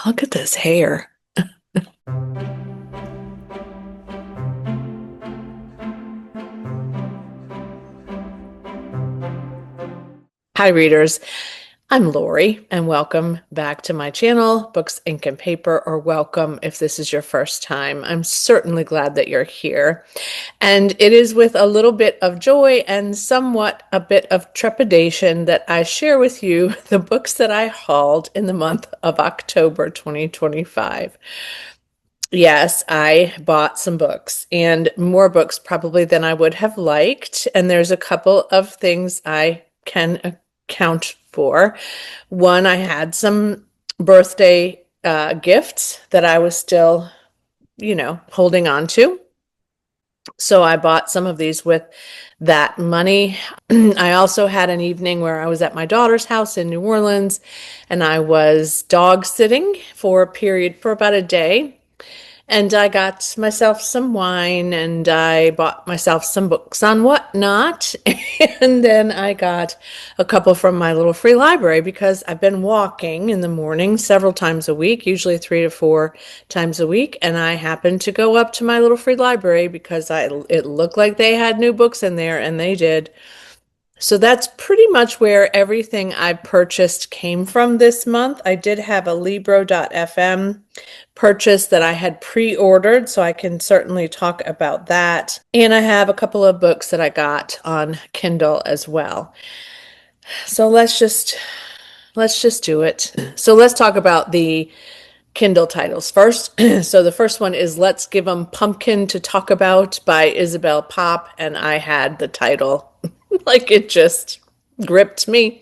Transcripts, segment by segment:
Look at this hair. Hi, readers. I'm Lori, and welcome back to my channel, Books, Ink, and Paper, or welcome if this is your first time. I'm certainly glad that you're here. And it is with a little bit of joy and somewhat a bit of trepidation that I share with you the books that I hauled in the month of October 2025. Yes, I bought some books and more books probably than I would have liked. And there's a couple of things I can account for. One, I had some birthday gifts that I was still, holding on to. So I bought some of these with that money. I also had an evening where I was at my daughter's house in New Orleans and I was dog sitting for a period for about a day. And I got myself some wine and I bought myself some books on whatnot. And then I got a couple from my little free library because I've been walking in the morning several times a week, usually 3 to 4 times a week. And I happened to go up to my little free library because it looked like they had new books in there, and they did. So that's pretty much where everything I purchased came from this month. I did have a Libro.fm purchase that I had pre-ordered, so I can certainly talk about that. And I have a couple of books that I got on Kindle as well. So let's just do it. So let's talk about the Kindle titles first. So the first one is Let's Give 'em Pumpkin to Talk About by Isabel Pop, and I had the title like it just gripped me.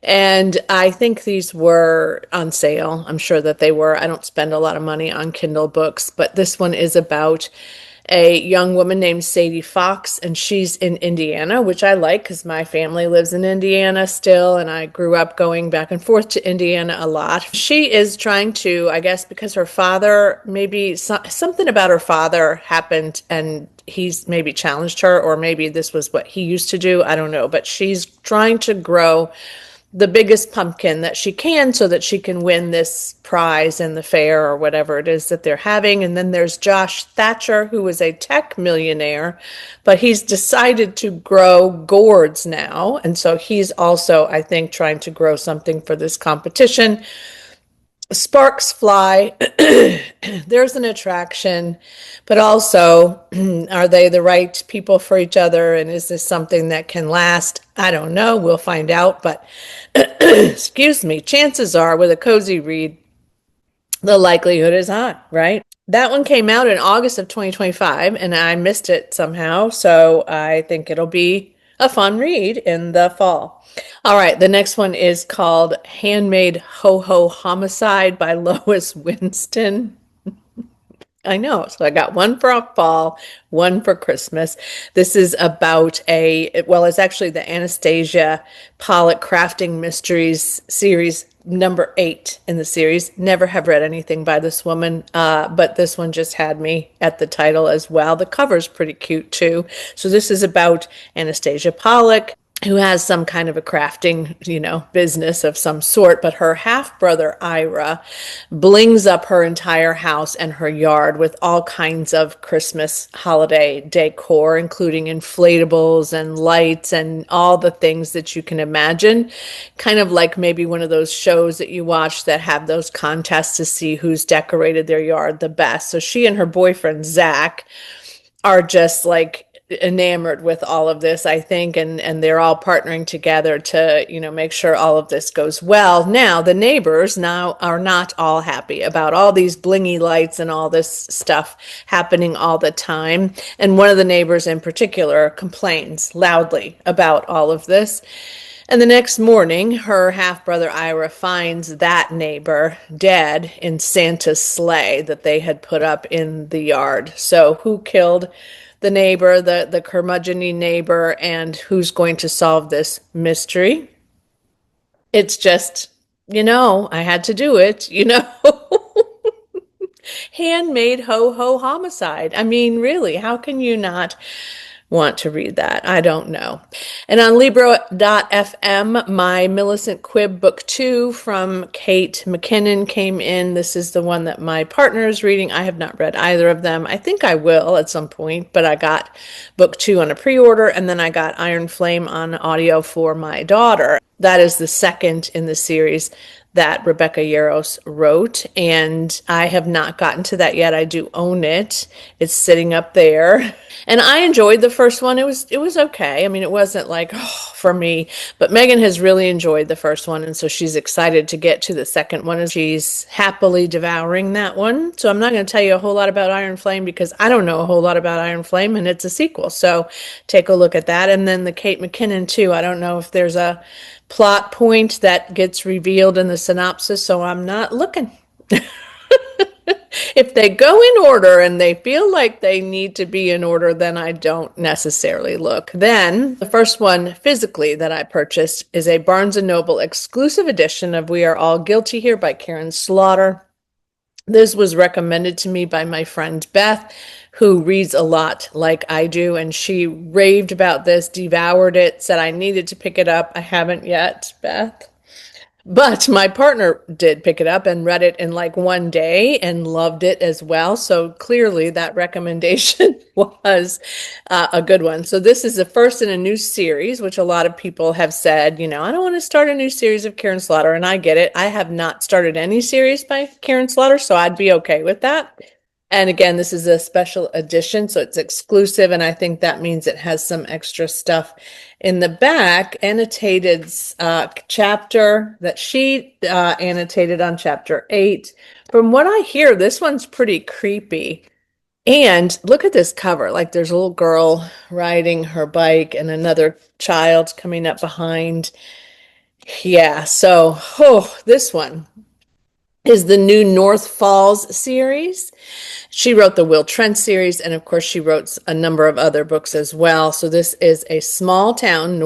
And I think these were on sale. I'm sure that they were. I don't spend a lot of money on Kindle books, but this one is about a young woman named Sadie Fox, and she's in Indiana, which I like because my family lives in Indiana still, and I grew up going back and forth to Indiana a lot. She is trying to, I guess, because her father, maybe something about her father happened, and he's maybe challenged her, or maybe this was what he used to do. I don't know, but she's trying to grow the biggest pumpkin that she can so that she can win this prize in the fair or whatever it is that they're having. And then there's Josh Thatcher, who is a tech millionaire, but he's decided to grow gourds now. And so he's also, I think, trying to grow something for this competition. Sparks fly. There's an attraction, but also, are they the right people for each other? And is this something that can last? I don't know. We'll find out. But excuse me, chances are with a cozy read, the likelihood is high, right? That one came out in August of 2025, and I missed it somehow. So I think it'll be a fun read in the fall. All right, the next one is called Handmade Ho-Ho Homicide by Lois Winston. I know. So I got one for fall, one for Christmas. This is about it's actually the Anastasia Pollock Crafting Mysteries series, number 8 in the series. Never have read anything by this woman, but this one just had me at the title as well. The cover's pretty cute too. So this is about Anastasia Pollock, who has some kind of a crafting, business of some sort, but her half-brother Ira blings up her entire house and her yard with all kinds of Christmas holiday decor, including inflatables and lights and all the things that you can imagine. Kind of like maybe one of those shows that you watch that have those contests to see who's decorated their yard the best. So she and her boyfriend, Zach, are just like enamored with all of this, I think, and they're all partnering together to, make sure all of this goes well. Now, the neighbors now are not all happy about all these blingy lights and all this stuff happening all the time. And one of the neighbors in particular complains loudly about all of this. And the next morning, her half-brother Ira finds that neighbor dead in Santa's sleigh that they had put up in the yard. So who killed the neighbor, the curmudgeon-y neighbor, and who's going to solve this mystery? It's just, I had to do it, Handmade ho-ho homicide. I mean, really, how can you not want to read that. I don't know. And on Libro.fm, my Millicent Quibb book 2 from Kate McKinnon came in. This is the one that my partner is reading. I have not read either of them. I think I will at some point, but I got book 2 on a pre-order, and then I got Iron Flame on audio for my daughter. That is the second in the series that Rebecca Yarros wrote, and I have not gotten to that yet. I do own it. It's sitting up there. And I enjoyed the first one. It was okay. I mean, it wasn't like, oh, for me, but Megan has really enjoyed the first one, and so she's excited to get to the second one, and she's happily devouring that one. So I'm not going to tell you a whole lot about Iron Flame because I don't know a whole lot about Iron Flame, and it's a sequel. So take a look at that. And then the Kate McKinnon too. I don't know if there's a plot point that gets revealed in the synopsis, so I'm not looking. If they go in order and they feel like they need to be in order, then I don't necessarily look. Then the first one physically that I purchased is a Barnes & Noble exclusive edition of We Are All Guilty Here by Karen Slaughter. This was recommended to me by my friend Beth, who reads a lot like I do, and she raved about this, devoured it, said I needed to pick it up. I haven't yet, Beth. But my partner did pick it up and read it in like one day and loved it as well. So clearly that recommendation was a good one. So this is the first in a new series, which a lot of people have said, I don't want to start a new series of Karen Slaughter. And I get it. I have not started any series by Karen Slaughter, so I'd be okay with that. And again, this is a special edition, so it's exclusive, and I think that means it has some extra stuff in the back. Annotated chapter that she annotated on chapter 8. From what I hear, this one's pretty creepy. And look at this cover. Like there's a little girl riding her bike and another child coming up behind. Yeah, so this one is the new North Falls series. She wrote the Will Trent series, and of course she wrote a number of other books as well. So this is a small town,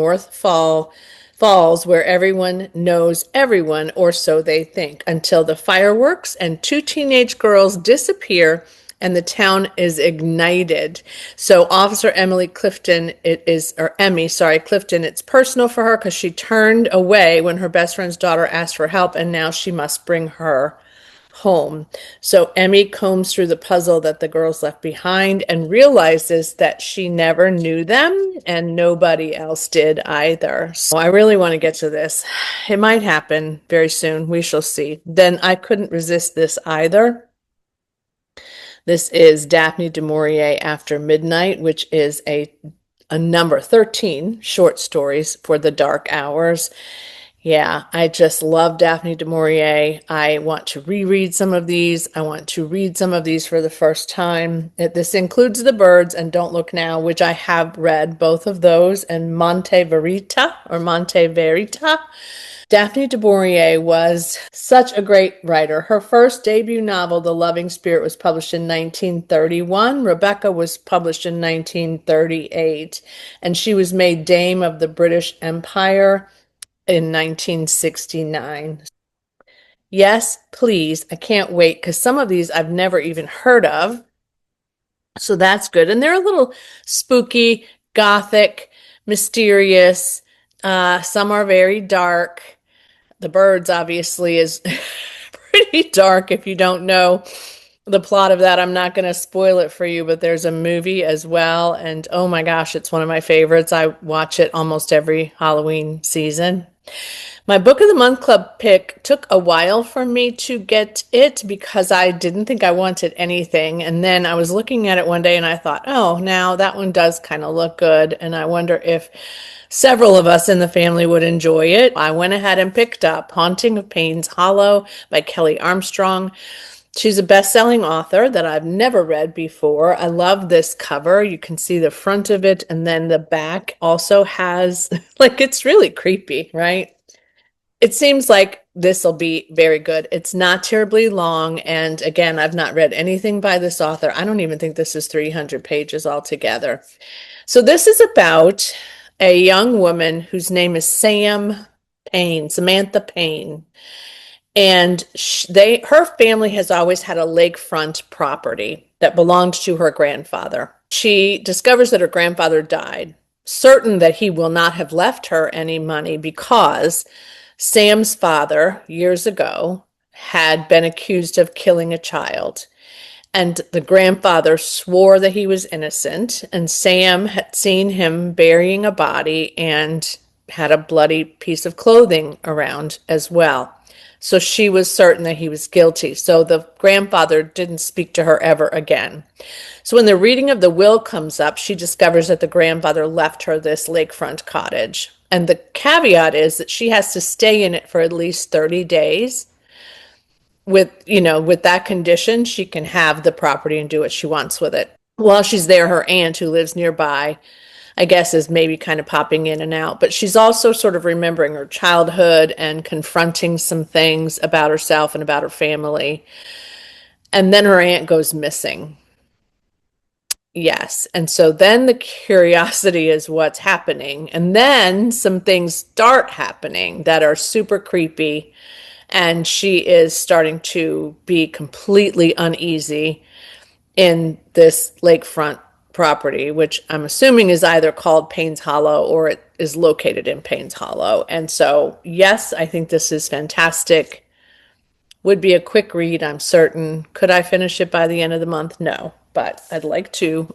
Falls, where everyone knows everyone, or so they think, until the fireworks and 2 teenage girls disappear and the town is ignited. So Officer Emily Clifton, Clifton, it's personal for her because she turned away when her best friend's daughter asked for help, and now she must bring her home. So Emmy combs through the puzzle that the girls left behind and realizes that she never knew them and nobody else did either. So I really want to get to this. It might happen very soon. We shall see. Then I couldn't resist this either. This is Daphne du Maurier After Midnight, which is a number 13 short stories for the dark hours. Yeah, I just love Daphne du Maurier. I want to reread some of these. I want to read some of these for the first time. This includes The Birds and Don't Look Now, which I have read, both of those, and Monte Verita. Daphne du Maurier was such a great writer. Her first debut novel, The Loving Spirit, was published in 1931. Rebecca was published in 1938, and she was made Dame of the British Empire in 1969. Yes, please. I can't wait because some of these I've never even heard of. So that's good. And they're a little spooky, gothic, mysterious. Some are very dark. The Birds obviously is pretty dark if you don't know the plot of that. I'm not going to spoil it for you, but there's a movie as well. And oh my gosh, it's one of my favorites. I watch it almost every Halloween season. My Book of the Month Club pick took a while for me to get it because I didn't think I wanted anything. And then I was looking at it one day and I thought, oh, now that one does kind of look good. And I wonder if several of us in the family would enjoy it. I went ahead and picked up Haunting of Payne's Hollow by Kelly Armstrong. She's a best-selling author that I've never read before. I love this cover. You can see the front of it, and then the back also has, it's really creepy, right? It seems like this will be very good. It's not terribly long, and again, I've not read anything by this author. I don't even think this is 300 pages altogether. So this is about a young woman whose name is Samantha Payne. And her family has always had a lakefront property that belonged to her grandfather. She discovers that her grandfather died, certain that he will not have left her any money because Sam's father, years ago, had been accused of killing a child. And the grandfather swore that he was innocent, and Sam had seen him burying a body and had a bloody piece of clothing around as well. So she was certain that he was guilty. So the grandfather didn't speak to her ever again. So when the reading of the will comes up, she discovers that the grandfather left her this lakefront cottage. And the caveat is that she has to stay in it for at least 30 days. With that condition, she can have the property and do what she wants with it. While she's there, her aunt, who lives nearby, I guess, is maybe kind of popping in and out, but she's also sort of remembering her childhood and confronting some things about herself and about her family. And then her aunt goes missing. Yes. And so then the curiosity is what's happening. And then some things start happening that are super creepy. And she is starting to be completely uneasy in this lakefront property, which I'm assuming is either called Payne's Hollow or it is located in Payne's Hollow. And so, yes, I think this is fantastic. Would be a quick read, I'm certain. Could I finish it by the end of the month? No, but I'd like to.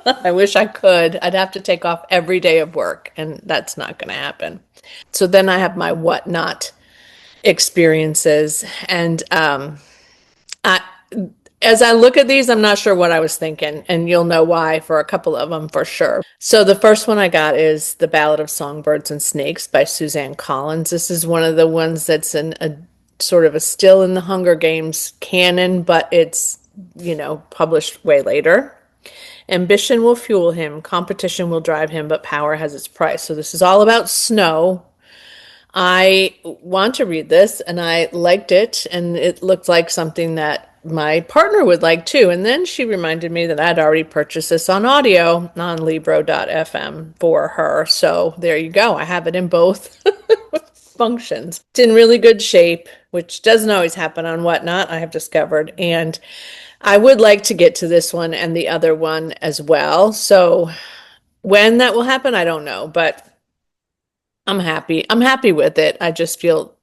I wish I could. I'd have to take off every day of work, and that's not going to happen. So then I have my whatnot experiences. And I, as I look at these, I'm not sure what I was thinking, and you'll know why for a couple of them for sure. So the first one I got is The Ballad of Songbirds and Snakes by Suzanne Collins. This is one of the ones that's in a sort of a still in the Hunger Games canon, but it's, published way later. Ambition will fuel him, competition will drive him, but power has its price. So this is all about snow. I want to read this and I liked it, and it looked like something that my partner would like too. And then she reminded me that I'd already purchased this on audio on Libro.fm for her. So there you go. I have it in both functions. It's in really good shape, which doesn't always happen on Whatnot, I have discovered. And I would like to get to this one and the other one as well. So when that will happen, I don't know, but I'm happy. I'm happy with it. I just feel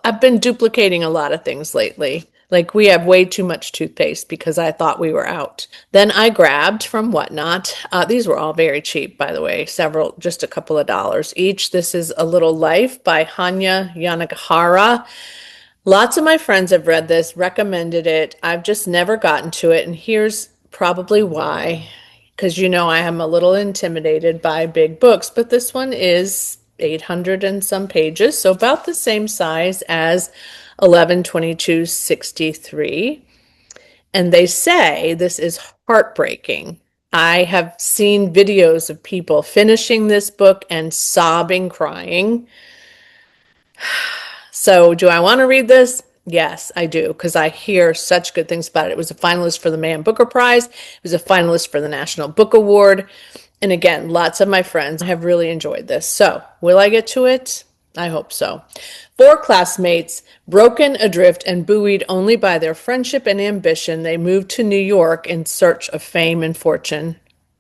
I've been duplicating a lot of things lately. Like we have way too much toothpaste because I thought we were out. Then I grabbed from Whatnot. These were all very cheap, by the way, several, just a couple of dollars each. This is A Little Life by Hanya Yanagihara. Lots of my friends have read this, recommended it. I've just never gotten to it. And here's probably why. Because I am a little intimidated by big books, but this one is 800 and some pages, so about the same size as 11/22/63. And they say this is heartbreaking. I have seen videos of people finishing this book and sobbing, crying. So do I want to read this? Yes, I do, because I hear such good things about it. It was a finalist for the Man Booker Prize. It was a finalist for the National Book Award. And again, lots of my friends have really enjoyed this. So will I get to it? I hope so. Four classmates, broken adrift and buoyed only by their friendship and ambition, they moved to New York in search of fame and fortune.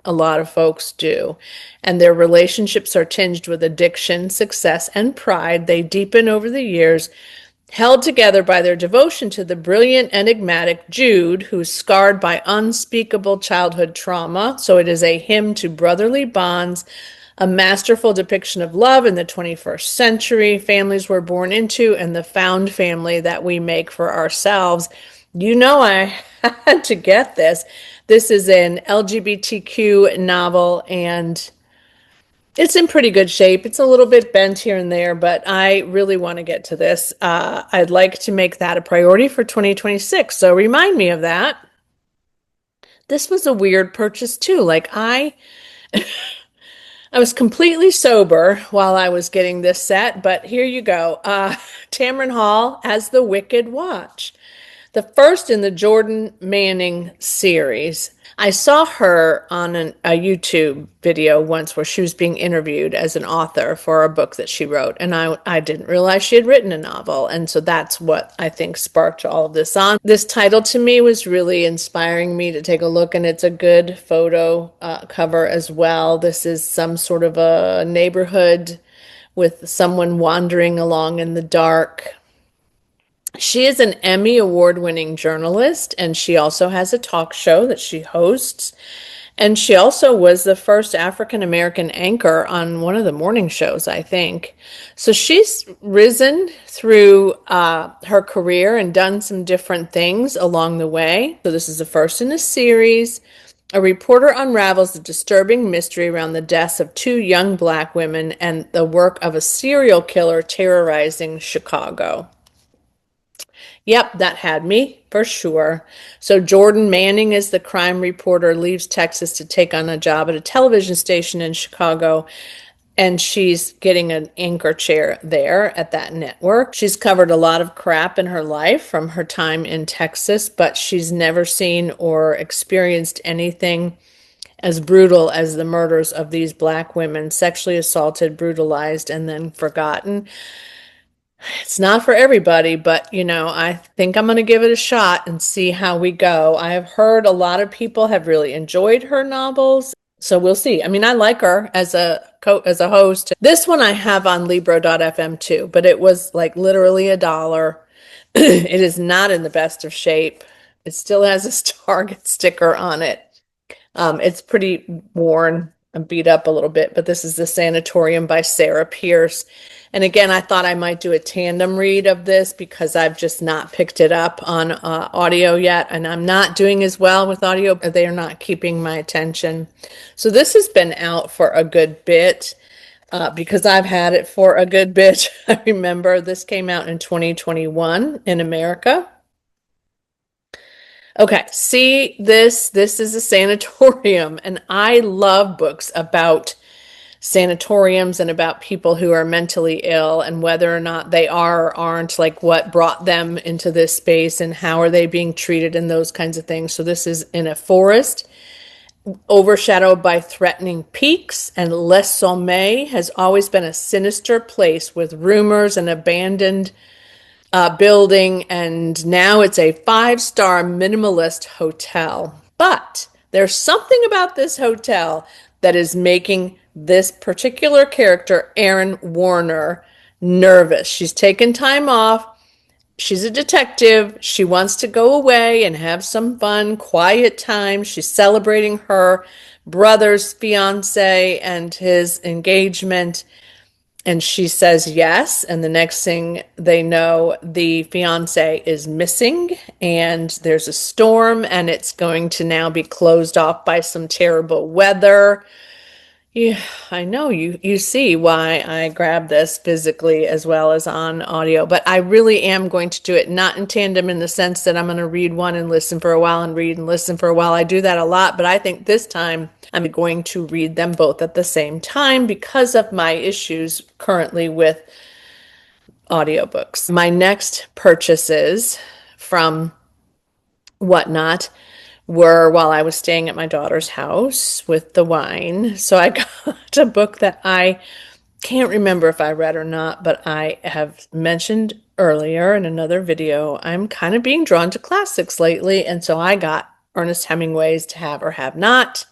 A lot of folks do. And their relationships are tinged with addiction, success, and pride. They deepen over the years, held together by their devotion to the brilliant, enigmatic Jude, who's scarred by unspeakable childhood trauma. So it is a hymn to brotherly bonds, a masterful depiction of love in the 21st century, families we're born into, and the found family that we make for ourselves. I had to get this. This is an LGBTQ novel, and it's in pretty good shape. It's a little bit bent here and there, but I really want to get to this. I'd like to make that a priority for 2026, so remind me of that. This was a weird purchase too. I was completely sober while I was getting this set, but here you go. Tamron Hall as The Wicked Watch. The first in the Jordan Manning series. I saw her on a YouTube video once where she was being interviewed as an author for a book that she wrote, and I didn't realize she had written a novel, and so that's what I think sparked all of this on. This title to me was really inspiring me to take a look, and it's a good photo cover as well. This is some sort of a neighborhood with someone wandering along in the dark. She is an Emmy award-winning journalist, and she also has a talk show that she hosts. And she also was the first African American anchor on one of the morning shows, I think. So she's risen through her career and done some different things along the way. So this is the first in a series. A reporter unravels the disturbing mystery around the deaths of two young Black women and the work of a serial killer terrorizing Chicago. Yep, that had me for sure. So Jordan Manning is the crime reporter, leaves Texas to take on a job at a television station in Chicago, and she's getting an anchor chair there at that network. She's covered a lot of crap in her life from her time in Texas, but she's never seen or experienced anything as brutal as the murders of these Black women, sexually assaulted, brutalized, and then forgotten. It's not for everybody, but I think I'm going to give it a shot and see how we go. I have heard a lot of people have really enjoyed her novels, so we'll see. I mean, I like her as a host. This one I have on Libro.fm too, but it was like literally $1. It is not in the best of shape. It still has a Target sticker on it. It's pretty worn and beat up a little bit, but this is The Sanatorium by Sarah Pierce. And again, I thought I might do a tandem read of this because I've just not picked it up on audio yet, and I'm not doing as well with audio. They are not keeping my attention. So this has been out for a good bit because I've had it for a good bit. I remember this came out in 2021 in America. Okay, see this is a sanatorium, and I love books about sanatoriums and about people who are mentally ill and whether or not they are or aren't, like what brought them into this space and how are they being treated and those kinds of things. So this is in a forest overshadowed by threatening peaks, and Les Sommets has always been a sinister place with rumors and abandoned building, and now it's a 5-star minimalist hotel. But there's something about this hotel that is making this particular character, Erin Warner, nervous. She's taken time off. She's a detective. She wants to go away and have some fun, quiet time. She's celebrating her brother's fiance and his engagement. And she says yes, and the next thing they know, the fiance is missing, and there's a storm, and it's going to now be closed off by some terrible weather. Yeah, I know you see why I grabbed this physically as well as on audio, but I really am going to do it not in tandem in the sense that I'm going to read one and listen for a while and read and listen for a while. I do that a lot, but I think this time I'm going to read them both at the same time because of my issues currently with audiobooks. My next purchases from Whatnot were while I was staying at my daughter's house with the wine. So I got a book that I can't remember if I read or not, but I have mentioned earlier in another video, I'm kind of being drawn to classics lately. And so I got Ernest Hemingway's To Have or Have Not.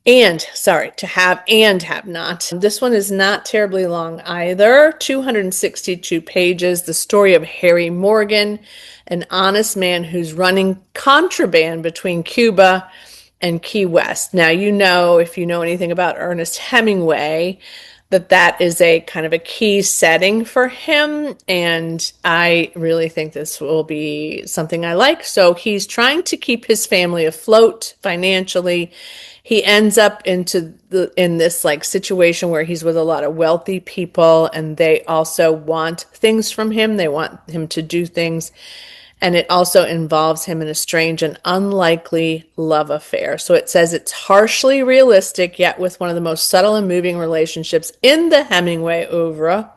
To Have and Have Not. This one is not terribly long either, 262 pages. The story of Harry Morgan, an honest man who's running contraband between Cuba and Key West. Now, if you know anything about Ernest Hemingway, that is a kind of a key setting for him, and I really think this will be something I like. So he's trying to keep his family afloat financially. He ends up in this like situation where he's with a lot of wealthy people, and they also want things from him. They want him to do things. And it also involves him in a strange and unlikely love affair. So it says it's harshly realistic, yet with one of the most subtle and moving relationships in the Hemingway oeuvre.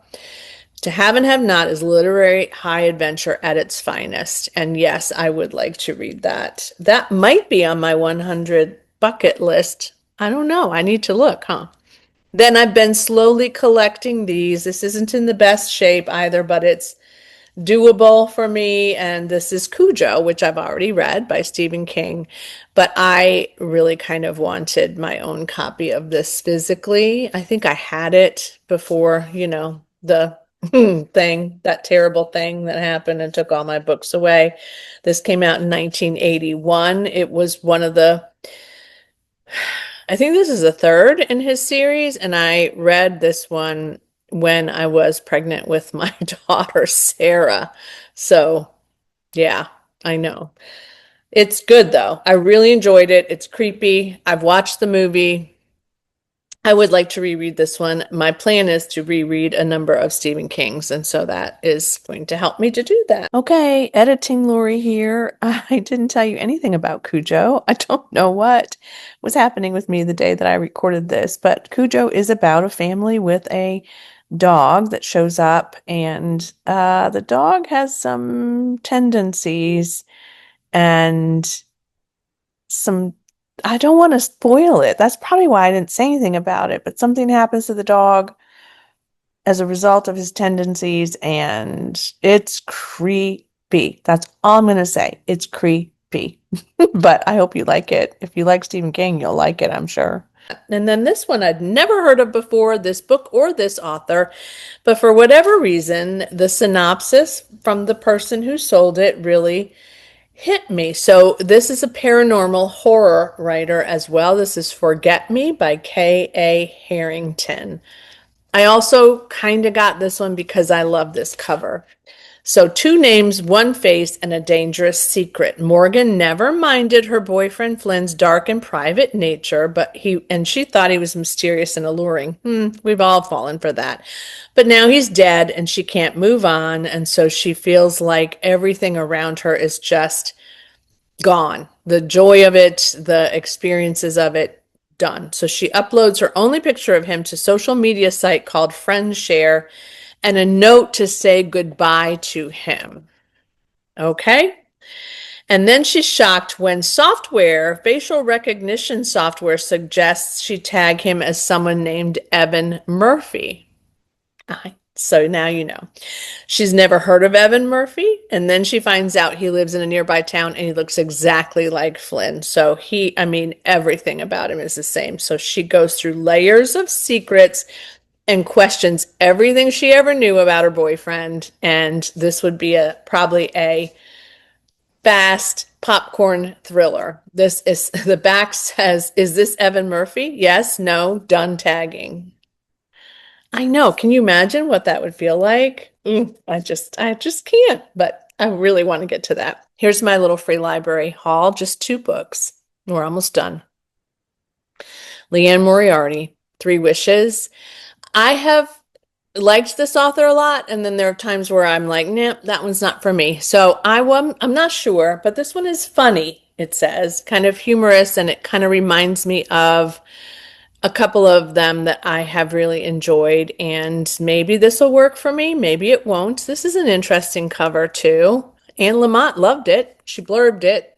To Have and Have Not is literary high adventure at its finest. And yes, I would like to read that. That might be on my 100 bucket list. I don't know. I need to look, huh? Then I've been slowly collecting these. This isn't in the best shape either, but it's doable for me. And this is Cujo, which I've already read by Stephen King. But I really kind of wanted my own copy of this physically. I think I had it before, the thing, that terrible thing that happened and took all my books away. This came out in 1981. It was one of the I think this is the third in his series, and I read this one when I was pregnant with my daughter, Sarah. So, yeah, I know. It's good though. I really enjoyed it. It's creepy. I've watched the movie. I would like to reread this one. My plan is to reread a number of Stephen King's, and so that is going to help me to do that. Okay, editing Lori here. I didn't tell you anything about Cujo. I don't know what was happening with me the day that I recorded this, but Cujo is about a family with a dog that shows up, and the dog has some tendencies and some I don't want to spoil it. That's probably why I didn't say anything about it, but something happens to the dog as a result of his tendencies, and it's creepy. That's all I'm going to say. It's creepy. But I hope you like it. If you like Stephen King, you'll like it, I'm sure. And then this one I'd never heard of before, this book or this author, but for whatever reason, the synopsis from the person who sold it really hit me. So this is a paranormal horror writer as well. This is Forget Me by K.A. Harrington. I also kind of got this one because I love this cover. So, two names, one face, and a dangerous secret. Morgan never minded her boyfriend Flynn's dark and private nature, but she thought he was mysterious and alluring. We've all fallen for that. But now he's dead and she can't move on, and so she feels like everything around her is just gone. The joy of it, the experiences of it, done. So she uploads her only picture of him to social media site called Friendshare and a note to say goodbye to him. Okay? And then she's shocked when facial recognition software, suggests she tag him as someone named Evan Murphy. So now you know. She's never heard of Evan Murphy, and then she finds out he lives in a nearby town and he looks exactly like Flynn. So everything about him is the same. So she goes through layers of secrets and questions everything she ever knew about her boyfriend. And this would be probably a fast popcorn thriller. The back says, "Is this Evan Murphy? Yes, no, done tagging." I know. Can you imagine what that would feel like? I just can't, but I really want to get to that. Here's my little free library haul, just 2 books. We're almost done. Leanne Moriarty, Three Wishes. I have liked this author a lot, and then there are times where I'm like, nah, that one's not for me. So I'm not sure, but this one is funny, it says, kind of humorous, and it kind of reminds me of a couple of them that I have really enjoyed, and maybe this will work for me, maybe it won't. This is an interesting cover too. Anne Lamott loved it. She blurbed it.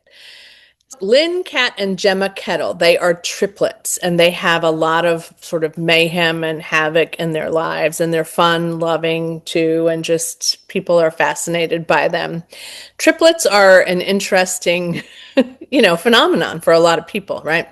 Lynn, Cat, and Gemma Kettle, they are triplets, and they have a lot of sort of mayhem and havoc in their lives, and they're fun, loving too, and just people are fascinated by them. Triplets are an interesting, phenomenon for a lot of people, right?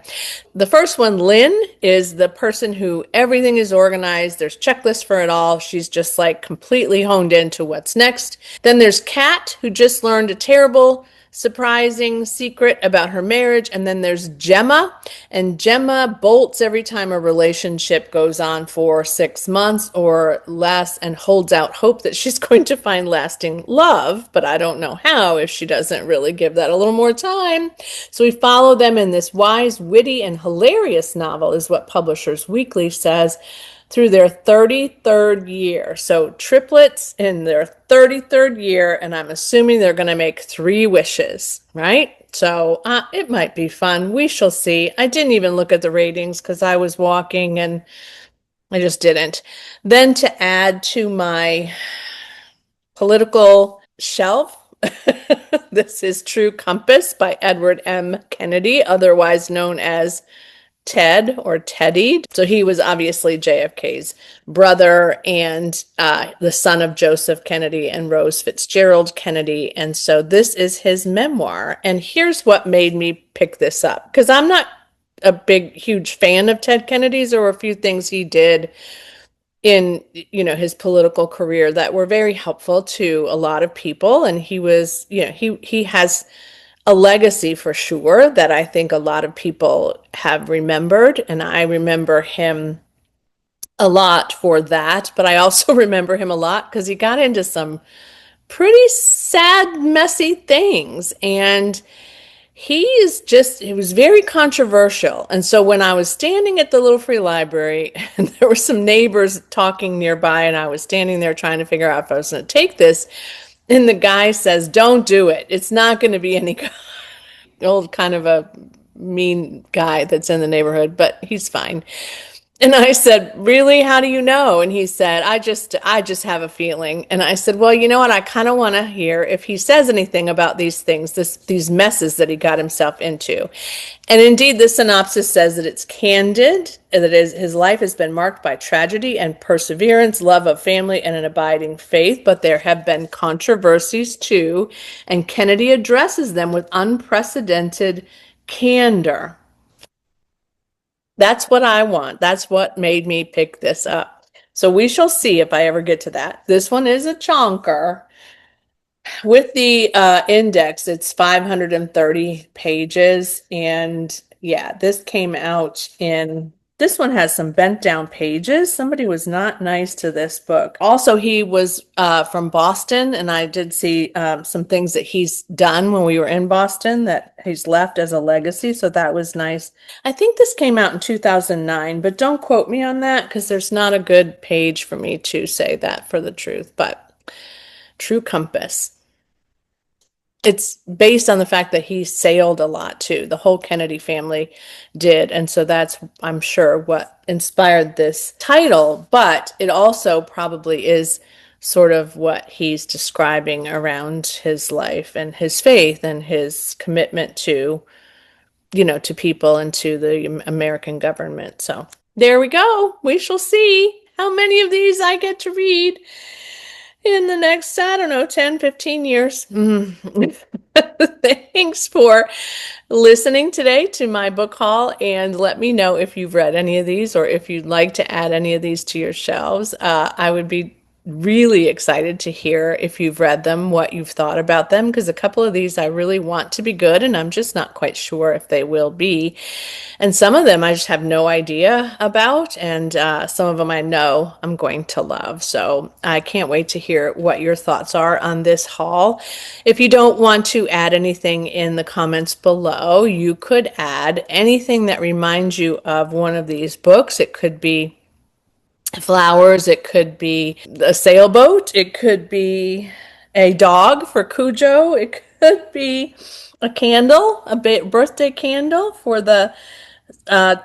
The first one, Lynn, is the person who everything is organized. There's checklists for it all. She's just like completely honed into what's next. Then there's Cat, who just learned a terrible surprising secret about her marriage. And then there's Gemma, and Gemma bolts every time a relationship goes on for 6 months or less and holds out hope that she's going to find lasting love, but I don't know how if she doesn't really give that a little more time. So we follow them in this wise, witty, and hilarious novel, is what Publishers Weekly says, through their 33rd year. So triplets in their 33rd year, and I'm assuming they're going to make 3 wishes, right? So it might be fun. We shall see. I didn't even look at the ratings because I was walking and I just didn't. Then to add to my political shelf, this is True Compass by Edward M. Kennedy, otherwise known as Ted or Teddy. So he was obviously JFK's brother and the son of Joseph Kennedy and Rose Fitzgerald Kennedy. And so this is his memoir. And here's what made me pick this up, because I'm not a big, huge fan of Ted Kennedy's. There were a few things he did in, his political career that were very helpful to a lot of people. And he was, he has a legacy for sure that I think a lot of people have remembered. And I remember him a lot for that. But I also remember him a lot because he got into some pretty sad, messy things. And he was very controversial. And so when I was standing at the Little Free Library and there were some neighbors talking nearby, and I was standing there trying to figure out if I was going to take this, and the guy says, "Don't do it. It's not going to be any good." Old kind of a mean guy that's in the neighborhood, but he's fine. And I said, "Really? How do you know?" And he said, I just have a feeling." And I said, "Well, you know what? I kind of want to hear if he says anything about these things, these messes that he got himself into." And indeed, the synopsis says that it's candid, and that his life has been marked by tragedy and perseverance, love of family, and an abiding faith. But there have been controversies too, and Kennedy addresses them with unprecedented candor. That's what I want. That's what made me pick this up. So we shall see if I ever get to that. This one is a chonker. With the index, it's 530 pages. And yeah, this came out in, this one has some bent down pages. Somebody was not nice to this book. Also, he was from Boston, and I did see some things that he's done when we were in Boston that he's left as a legacy. So that was nice. I think this came out in 2009, but don't quote me on that because there's not a good page for me to say that for the truth. But True Compass. It's based on the fact that he sailed a lot too. The whole Kennedy family did. And so that's, I'm sure, what inspired this title. But it also probably is sort of what he's describing around his life and his faith and his commitment to, to people and to the American government. So there we go. We shall see how many of these I get to read in the next, I don't know, 10, 15 years. Thanks for listening today to my book haul, and let me know if you've read any of these or if you'd like to add any of these to your shelves. I would be really excited to hear if you've read them, what you've thought about them, because a couple of these I really want to be good, and I'm just not quite sure if they will be. And some of them I just have no idea about, and some of them I know I'm going to love. So I can't wait to hear what your thoughts are on this haul. If you don't want to add anything in the comments below, you could add anything that reminds you of one of these books. It could be flowers, it could be a sailboat, it could be a dog for Cujo, it could be a candle, a birthday candle for the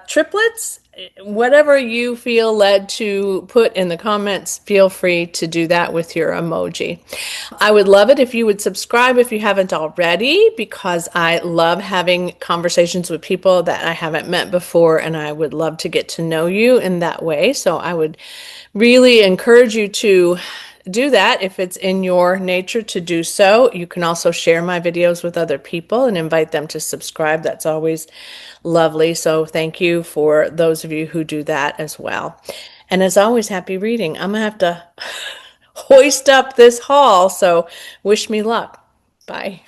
triplets. Whatever you feel led to put in the comments, feel free to do that with your emoji. I would love it if you would subscribe if you haven't already, because I love having conversations with people that I haven't met before, and I would love to get to know you in that way. So I would really encourage you to do that if it's in your nature to do so. You can also share my videos with other people and invite them to subscribe. That's always lovely. So thank you for those of you who do that as well. And as always, happy reading. I'm gonna have to hoist up this haul, so wish me luck. Bye.